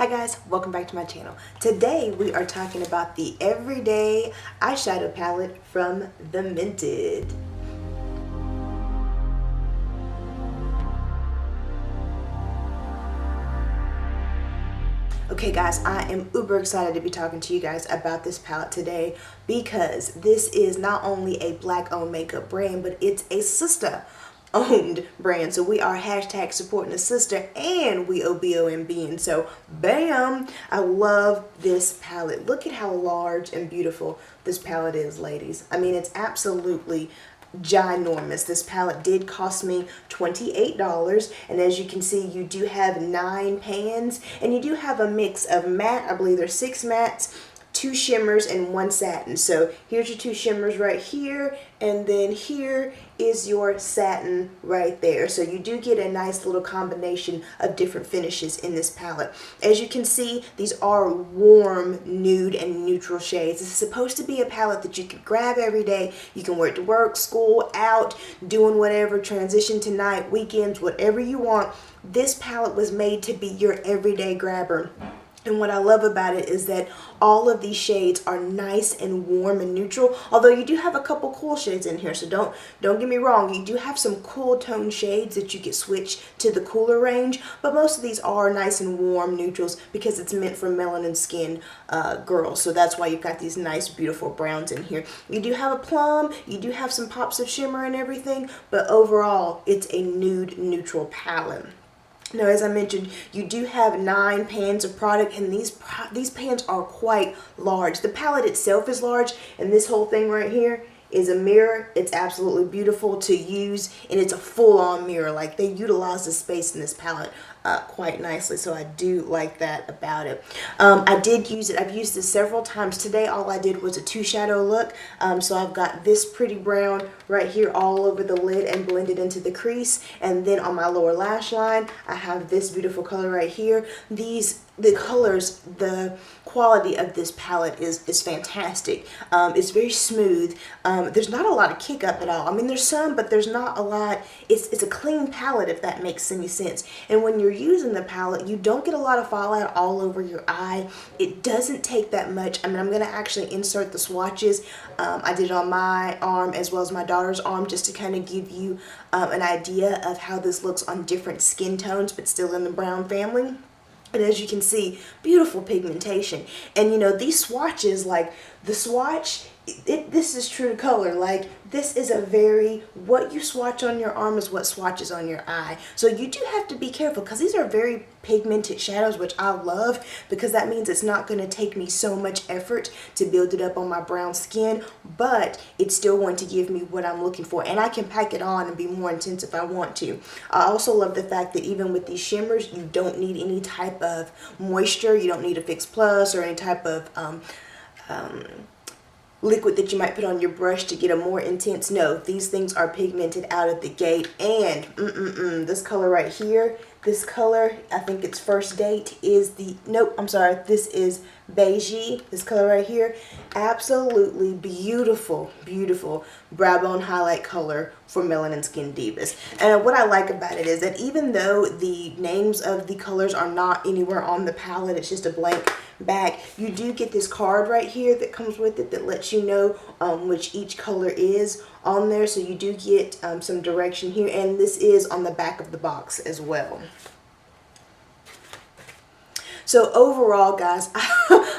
Hi guys, welcome back to my channel. Today we are talking about the Everyday Eyeshadow palette from the Mented. Okay guys, I am uber excited to be talking to you guys about this palette today because this is not only a black owned makeup brand, but it's a sister owned brand. So we are hashtag supporting a sister and we owe B.O.M.B. And so bam, I love this palette. Look at how large and beautiful this palette is, ladies. I mean, it's absolutely ginormous. This palette did cost me $28, and as you can see, you do have 9 pans and you do have a mix of matte. I believe there's 6 mattes, 2 shimmers, and 1 satin. So here's your 2 shimmers right here, and then here is your satin right there. So you do get a nice little combination of different finishes in this palette. As you can see, these are warm nude and neutral shades. This is supposed to be a palette that you can grab every day. You can wear it to work, school, out, doing whatever, transition to night, weekends, whatever you want. This palette was made to be your everyday grabber. And what I love about it is that all of these shades are nice and warm and neutral, although you do have a couple cool shades in here, so don't get me wrong, you do have some cool tone shades that you can switch to the cooler range, but most of these are nice and warm neutrals because it's meant for melanin skin girls, so that's why you've got these nice beautiful browns in here. You do have a plum, you do have some pops of shimmer and everything, but overall it's a nude neutral palette. Now, as I mentioned, you do have 9 pans of product, and these pans are quite large. The palette itself is large, and this whole thing right here is a mirror. It's absolutely beautiful to use, and it's a full-on mirror. Like, they utilize the space in this palette quite nicely, so I do like that about it. I did use it. I've used this several times. Today all I did was a 2 shadow look, so I've got this pretty brown right here all over the lid and blended into the crease, and then on my lower lash line I have this beautiful color right here. The colors, the quality of this palette is fantastic. It's very smooth. There's not a lot of kick up at all. I mean, there's some, but there's not a lot. It's a clean palette, if that makes any sense. And when you're using the palette, you don't get a lot of fallout all over your eye. It doesn't take that much. I mean, I'm going to actually insert the swatches. I did it on my arm as well as my daughter's arm just to kind of give you an idea of how this looks on different skin tones, but still in the brown family. And as you can see, beautiful pigmentation. And you know, these swatches, like the swatch, this is true to color. Like, this is a very, what you swatch on your arm is what swatches on your eye. So you do have to be careful because these are very pigmented shadows, which I love because that means it's not going to take me so much effort to build it up on my brown skin, but it's still going to give me what I'm looking for. And I can pack it on and be more intense if I want to. I also love the fact that even with these shimmers, you don't need any type of moisture. You don't need a Fix Plus or any type of liquid that you might put on your brush to get a more intense. No, these things are pigmented out of the gate. And this color right here, this color, I think it's First Date, is the, nope, I'm sorry, this is Beigey, this color right here. Absolutely beautiful, beautiful brow bone highlight color for melanin skin divas. And what I like about it is that even though the names of the colors are not anywhere on the palette, it's just a blank back, you do get this card right here that comes with it that lets you know which each color is on there. So you do get some direction here, and this is on the back of the box as well. So overall, guys,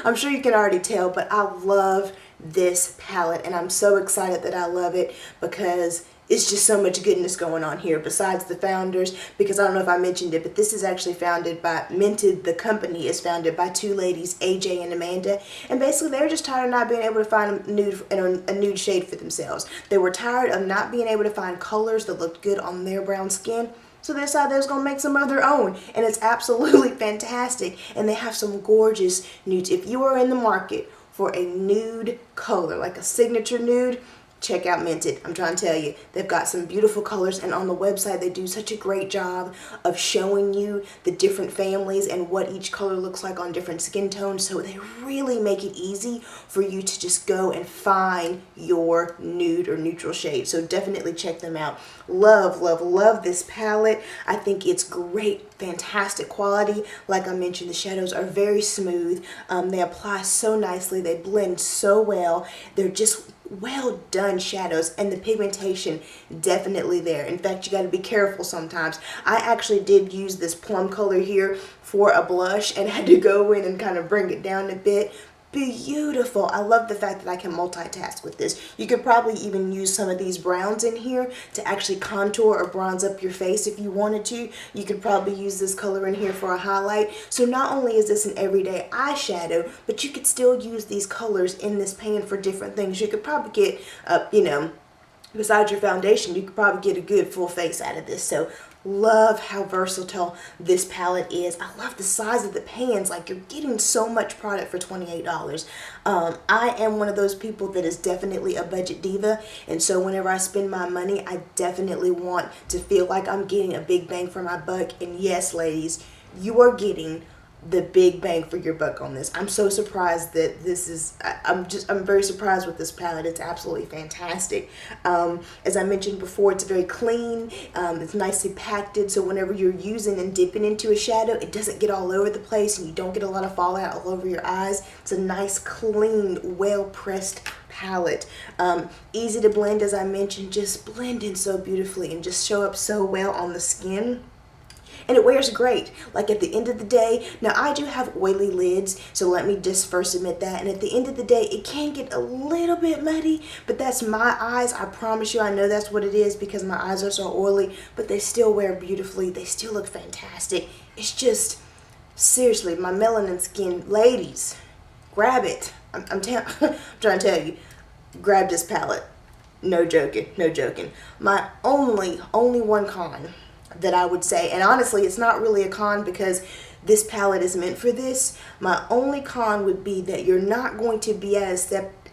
I'm sure you can already tell, but I love this palette, and I'm so excited that I love it because it's just so much goodness going on here besides the founders, because I don't know if I mentioned it, but this is actually founded by Mented. The company is founded by 2 ladies, AJ and Amanda, and basically they were just tired of not being able to find a nude shade for themselves. They were tired of not being able to find colors that looked good on their brown skin. So they decided they was going to make some of their own, and it's absolutely fantastic, and they have some gorgeous nudes. If you are in the market for a nude color, like a signature nude, check out Mented. I'm trying to tell you, they've got some beautiful colors, and on the website they do such a great job of showing you the different families and what each color looks like on different skin tones, so they really make it easy for you to just go and find your nude or neutral shade. So definitely check them out. Love, love, love this palette. I think it's great, fantastic quality. Like I mentioned, the shadows are very smooth. They apply so nicely. They blend so well. They're just well done shadows, and the pigmentation definitely there. In fact, you got to be careful sometimes. I actually did use this plum color here for a blush and had to go in and kind of bring it down a bit. Beautiful. I love the fact that I can multitask with this. You could probably even use some of these browns in here to actually contour or bronze up your face if you wanted to. You could probably use this color in here for a highlight. So not only is this an everyday eyeshadow, but you could still use these colors in this pan for different things. You could probably get, besides your foundation, you could probably get a good full face out of this. So love how versatile this palette is. I love the size of the pans. Like, you're getting so much product for $28. I am one of those people that is definitely a budget diva, and so whenever I spend my money, I definitely want to feel like I'm getting a big bang for my buck. And yes, ladies, you are getting the big bang for your buck on this. I'm so surprised that this is, I'm very surprised with this palette. It's absolutely fantastic. As I mentioned before, it's very clean. It's nicely packed, so whenever you're using and dipping into a shadow, it doesn't get all over the place and you don't get a lot of fallout all over your eyes. It's a nice, clean, well pressed palette. Easy to blend, as I mentioned, just blend in so beautifully and just show up so well on the skin. And it wears great. Like, at the end of the day, now I do have oily lids, so let me just first admit that. And at the end of the day, it can get a little bit muddy, but that's my eyes. I promise you, I know that's what it is because my eyes are so oily, but they still wear beautifully. They still look fantastic. It's just, seriously, my melanin skin, ladies, grab it. I'm trying to tell you, grab this palette. No joking, no joking. My only one con that I would say, and honestly it's not really a con because this palette is meant for this, my only con would be that you're not going to be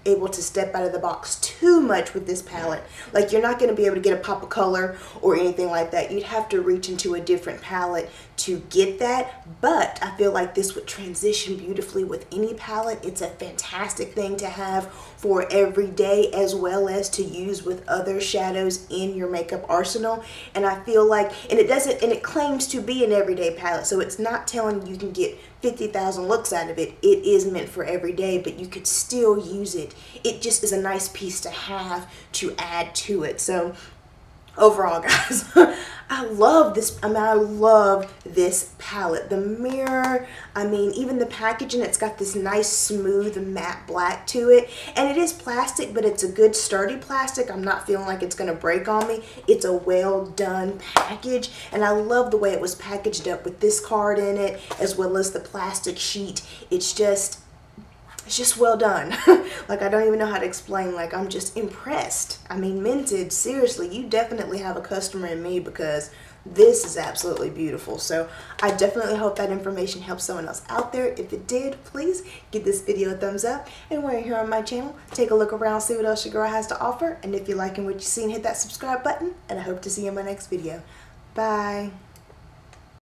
able to step out of the box too much with this palette. Like, you're not going to be able to get a pop of color or anything like that. You'd have to reach into a different palette to get that, but I feel like this would transition beautifully with any palette. It's a fantastic thing to have for every day, as well as to use with other shadows in your makeup arsenal. And I feel like, and it claims to be an everyday palette, so it's not telling you can get 50,000 looks out of it. It is meant for every day, but you could still use it. It just is a nice piece to have to add to it. So overall, guys, I love this. I love this palette. The mirror, even the packaging, it's got this nice smooth matte black to it, and it is plastic, but it's a good sturdy plastic. I'm not feeling like it's going to break on me. It's a well done package, and I love the way it was packaged up with this card in it as well as the plastic sheet. It's just well done. Like, I don't even know how to explain. Like, I'm just impressed. Mented, seriously, you definitely have a customer in me because this is absolutely beautiful. So I definitely hope that information helps someone else out there. If it did, please give this video a thumbs up. And while you're here on my channel, take a look around, see what else your girl has to offer. And if you're liking what you've seen, hit that subscribe button. And I hope to see you in my next video. Bye.